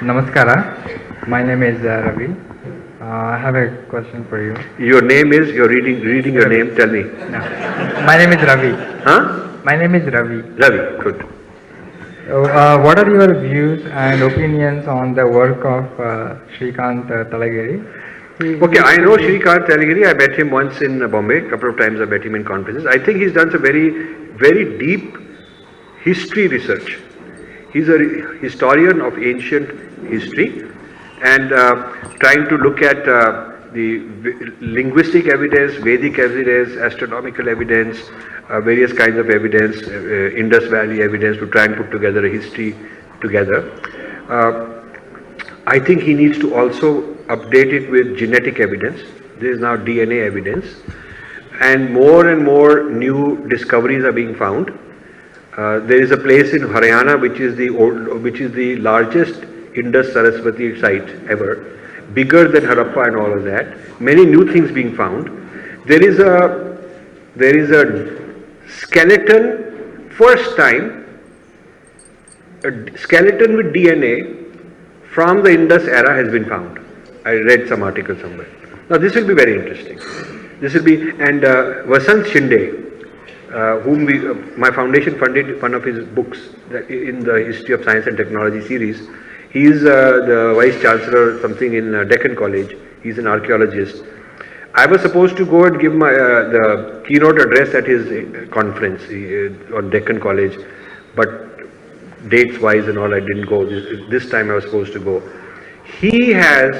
Namaskara. My name is Ravi. I have a question for you. Your name is, you're reading your name, tell me. No. My name is Ravi. Huh? My name is Ravi. Ravi, good. What are your views and opinions on the work of Shrikant Talageri? Okay, I know Shrikant Talageri. I met him once in Bombay. A couple of times I met him in conferences. I think he's done some very deep history research. He's a historian of ancient history and trying to look at the linguistic evidence, Vedic evidence, astronomical evidence, various kinds of evidence, Indus Valley evidence to try and put together a history together. I think he needs to also update it with genetic evidence. There is now DNA evidence, and more new discoveries are being found. There is a place in Haryana which is the largest Indus Saraswati site ever, bigger than Harappa and all of that. Many new things being found. There is a skeleton, first time, a skeleton with DNA from the Indus era has been found. I read some article somewhere. Now this will be very interesting. This will be, and Vasant Shinde, whom my foundation funded one of his books in the History of Science and Technology series. He is the Vice Chancellor something in Deccan College. He's an archaeologist. I was supposed to go and give the keynote address at his conference on Deccan College, but dates wise and all I didn't go. This time I was supposed to go. He has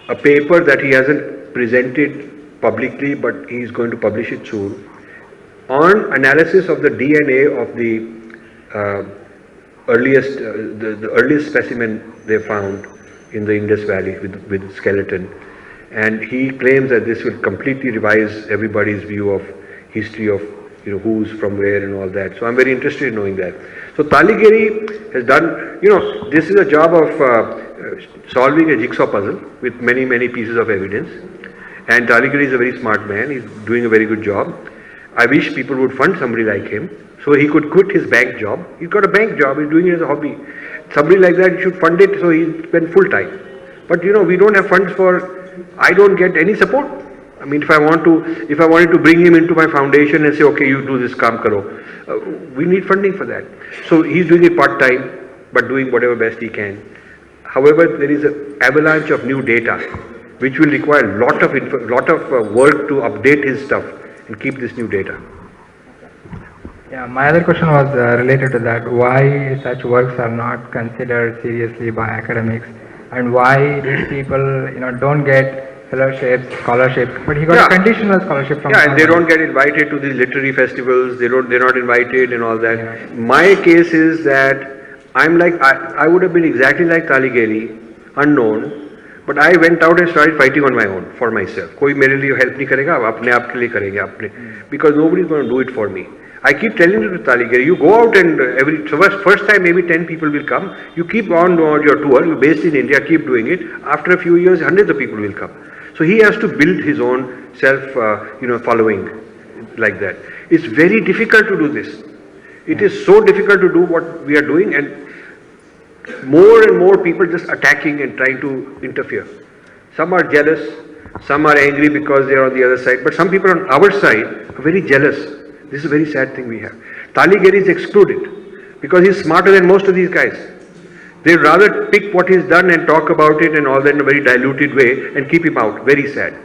a paper that he hasn't presented publicly, but he's going to publish it soon, on analysis of the DNA of the earliest specimen they found in the Indus Valley with skeleton. And he claims that this will completely revise everybody's view of history of who's from where and all that. So I'm very interested in knowing that. So Talageri has done, this is a job of solving a jigsaw puzzle with many pieces of evidence. And Talageri is a very smart man. He's doing a very good job. I wish people would fund somebody like him so he could quit his bank job. He's got a bank job. He's doing it as a hobby. Somebody like that should fund it so he spend full time. But we don't have funds for. I don't get any support. I mean, if I wanted to bring him into my foundation and say, okay, you do this, kaam karo, we need funding for that. So he's doing it part time, but doing whatever best he can. However, there is an avalanche of new data, which will require a lot of work to update his stuff and keep this new data. Yeah, my other question was related to that. Why such works are not considered seriously by academics, and why these people, don't get fellowships, scholarships, but he got a conditional scholarship from. Yeah, and they don't get invited to these literary festivals. They're not invited and all that. Yeah. My case is that I'm like I would have been exactly like Talageri, unknown, but I went out and started fighting on my own for myself. Koi mere liye help nahi karega, apne aap ke liye karenge apne, because nobody's going to do it for me. I keep telling you to Talageri, you go out and first time maybe 10 people will come. You keep on your tour. You're based in India. Keep doing it. After a few years, hundreds of people will come. So he has to build his own self, following like that. It's very difficult to do this. It is so difficult to do what we are doing, and more people just attacking and trying to interfere. Some are jealous. Some are angry because they are on the other side. But some people on our side are very jealous. This is a very sad thing we have. Talageri is excluded because he's smarter than most of these guys. They'd rather pick what he's done and talk about it and all that in a very diluted way and keep him out. Very sad.